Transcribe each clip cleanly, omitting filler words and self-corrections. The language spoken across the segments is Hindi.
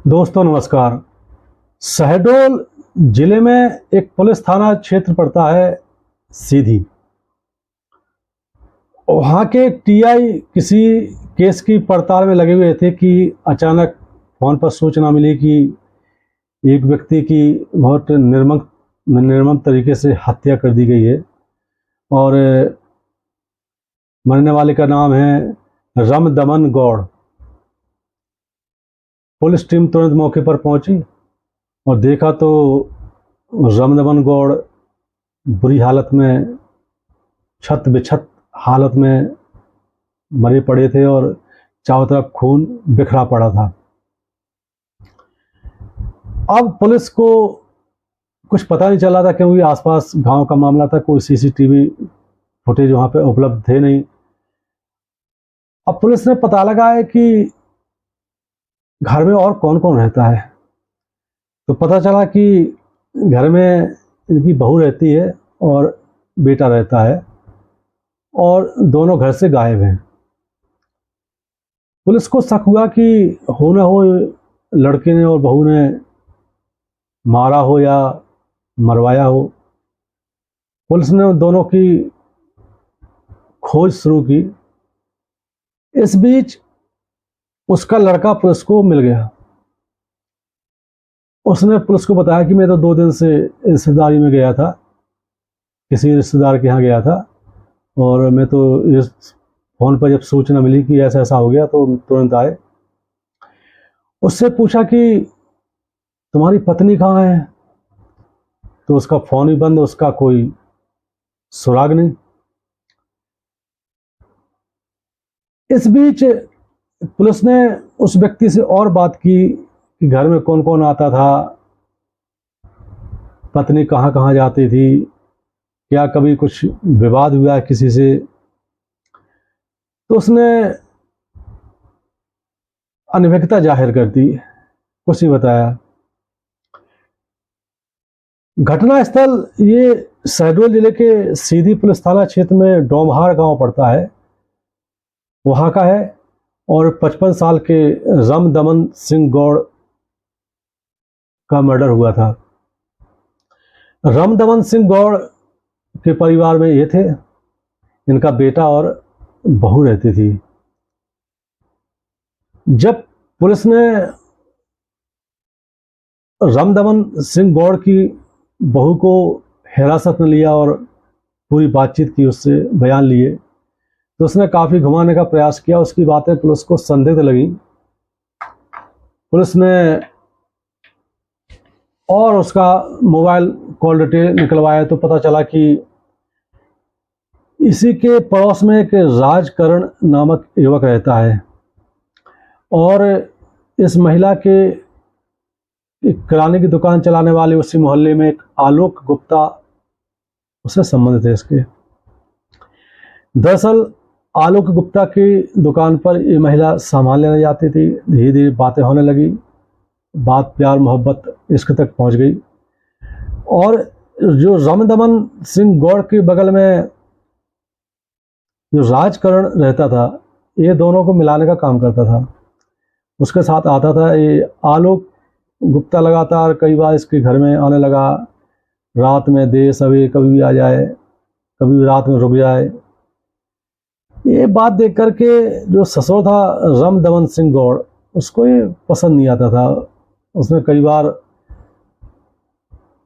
दोस्तों नमस्कार। शहडोल जिले में एक पुलिस थाना क्षेत्र पड़ता है सीधी। वहाँ के टीआई किसी केस की पड़ताल में लगे हुए थे कि अचानक फोन पर सूचना मिली कि एक व्यक्ति की बहुत निर्मम तरीके से हत्या कर दी गई है और मरने वाले का नाम है रमदमन गौड़। पुलिस टीम तुरंत मौके पर पहुंची और देखा तो रमदमन गौड़ बुरी हालत में, छत बेछत हालत में मरे पड़े थे और चारों तरफ खून बिखरा पड़ा था। अब पुलिस को कुछ पता नहीं चला था क्योंकि आसपास गांव का मामला था, कोई सीसीटीवी फुटेज वहां पे उपलब्ध थे नहीं। अब पुलिस ने पता लगाया कि घर में और कौन कौन रहता है, तो पता चला कि घर में इनकी बहू रहती है और बेटा रहता है और दोनों घर से गायब हैं। पुलिस को शक हुआ कि हो न हो लड़के ने और बहू ने मारा हो या मरवाया हो। पुलिस ने उन दोनों की खोज शुरू की। इस बीच उसका लड़का पुलिस को मिल गया। उसने पुलिस को बताया कि मैं तो 2 दिन से रिश्तेदारी में गया था, किसी रिश्तेदार के यहाँ गया था, और मैं तो इस फोन पर जब सूचना मिली कि ऐसा ऐसा हो गया तो तुरंत आए। उससे पूछा कि तुम्हारी पत्नी कहाँ है, तो उसका फोन ही बंद, उसका कोई सुराग नहीं। इस बीच पुलिस ने उस व्यक्ति से और बात की कि घर में कौन कौन आता था, पत्नी कहाँ कहाँ जाती थी, क्या कभी कुछ विवाद हुआ किसी से। तो उसने अनभिज्ञता जाहिर कर दी, कुछ नहीं बताया। घटनास्थल ये शहडोल जिले के सीधी पुलिस थाना क्षेत्र में डोमहार गांव पड़ता है, वहां का है। और 55 साल के रमदमन सिंह गौड़ का मर्डर हुआ था। रमदमन सिंह गौड़ के परिवार में ये थे, इनका बेटा और बहू रहती थी। जब पुलिस ने रमदमन सिंह गौड़ की बहू को हिरासत में लिया और पूरी बातचीत की, उससे बयान लिए, तो उसने काफ़ी घुमाने का प्रयास किया। उसकी बातें पुलिस को संदिग्ध लगी। पुलिस ने और उसका मोबाइल कॉल डिटेल निकलवाया तो पता चला कि इसी के पड़ोस में एक राजकरण नामक युवक रहता है और इस महिला के एक किराने की दुकान चलाने वाले उसी मोहल्ले में एक आलोक गुप्ता उससे संबंधित है इसके। दरअसल आलोक गुप्ता की दुकान पर ये महिला सामान लेने जाती थी। धीरे धीरे बातें होने लगी, बात प्यार मोहब्बत इश्क तक पहुंच गई। और जो रमदमन सिंह गौड़ के बगल में जो राजकरण रहता था, ये दोनों को मिलाने का काम करता था, उसके साथ आता था। ये आलोक गुप्ता लगातार कई बार इसके घर में आने लगा, रात में देर सवेरे कभी भी आ जाए, कभी भी रात में रुक जाए। ये बात देख करके जो ससुर था रमदमन सिंह गौड़, उसको ये पसंद नहीं आता था। उसने कई बार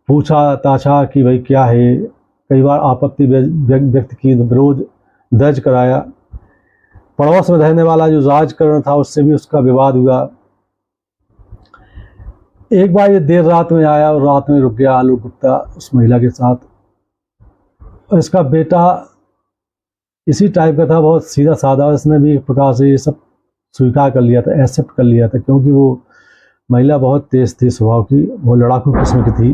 पूछा ताछा कि भाई क्या है, कई बार आपत्ति व्यक्त की, विरोध दर्ज कराया। पड़ोस में रहने वाला जो राजकरण था उससे भी उसका विवाद हुआ। एक बार ये देर रात में आया और रात में रुक गया आलोक गुप्ता उस महिला के साथ। और इसका बेटा इसी टाइप का था, बहुत सीधा साधा। इसने भी एक प्रकार से ये सब स्वीकार कर लिया था, एक्सेप्ट कर लिया था, क्योंकि वो महिला बहुत तेज थी स्वभाव की, वो लड़ाकू किस्म की थी।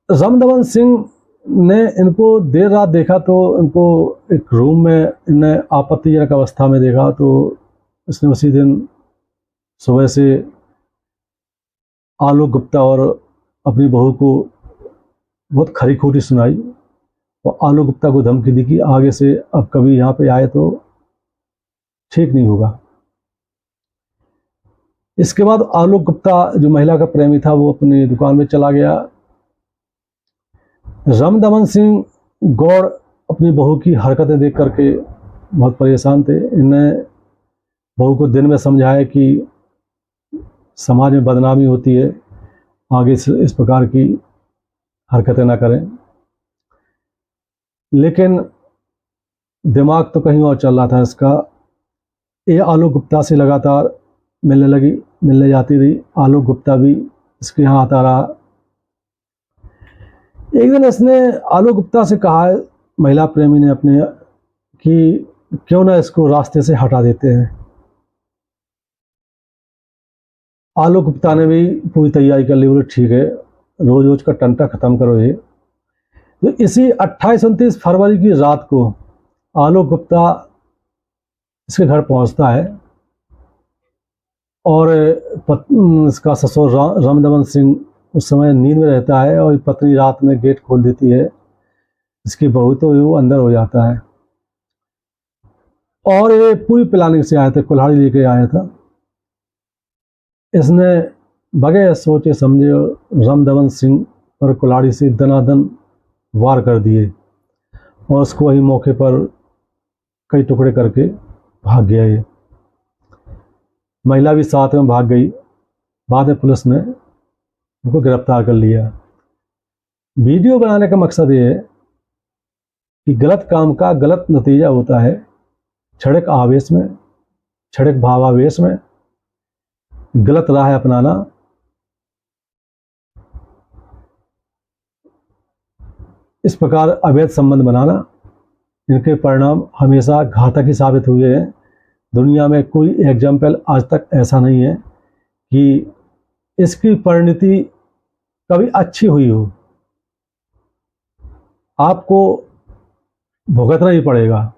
रमदमन सिंह ने इनको देर रात देखा तो इनको एक रूम में इन्हें आपत्तिजनक अवस्था में देखा, तो इसने उसी दिन सुबह से आलोक गुप्ता और अपनी बहू को बहुत खरी खोटी सुनाई और आलोक गुप्ता को धमकी दी कि आगे से अब कभी यहाँ पे आए तो ठीक नहीं होगा। इसके बाद आलोक गुप्ता जो महिला का प्रेमी था वो अपनी दुकान में चला गया। रामदमन सिंह गौड़ अपनी बहू की हरकतें देख करके बहुत परेशान थे। इन्हें बहू को दिन में समझाया कि समाज में बदनामी होती है, आगे इस प्रकार की हरकतें ना करें, लेकिन दिमाग तो कहीं और चल रहा था इसका। ये आलोक गुप्ता से लगातार मिलने जाती रही। आलोक गुप्ता भी इसके यहाँ आता रहा। एक दिन इसने आलोक गुप्ता से कहा, महिला प्रेमी ने अपने, कि क्यों ना इसको रास्ते से हटा देते हैं। आलोक गुप्ता ने भी पूरी तैयारी कर ली, बोले ठीक है, रोज रोज का टंटा खत्म करो ये। तो इसी 28-29 फरवरी की रात को आलोक गुप्ता इसके घर पहुंचता है और इसका ससुर रामदमन सिंह उस समय नींद में रहता है और पत्नी रात में गेट खोल देती है। इसकी बहू तो वो अंदर हो जाता है और ये पूरी प्लानिंग से आया था, कुल्हाड़ी लेके आया था। इसने बगैर सोचे समझे रामदमन सिंह पर कुल्हाड़ी से दनादन वार कर दिए और उसको वही मौके पर कई टुकड़े करके भाग गया। ये महिला भी साथ में भाग गई। बाद में पुलिस ने उनको गिरफ्तार कर लिया। वीडियो बनाने का मकसद ये है कि गलत काम का गलत नतीजा होता है। क्षणिक आवेश में, क्षणिक भावावेश में गलत राह अपनाना, इस प्रकार अवैध संबंध बनाना, इनके परिणाम हमेशा घातक ही साबित हुए हैं। दुनिया में कोई एग्जाम्पल आज तक ऐसा नहीं है कि इसकी परिणति कभी अच्छी हुई हो। आपको भुगतना ही पड़ेगा।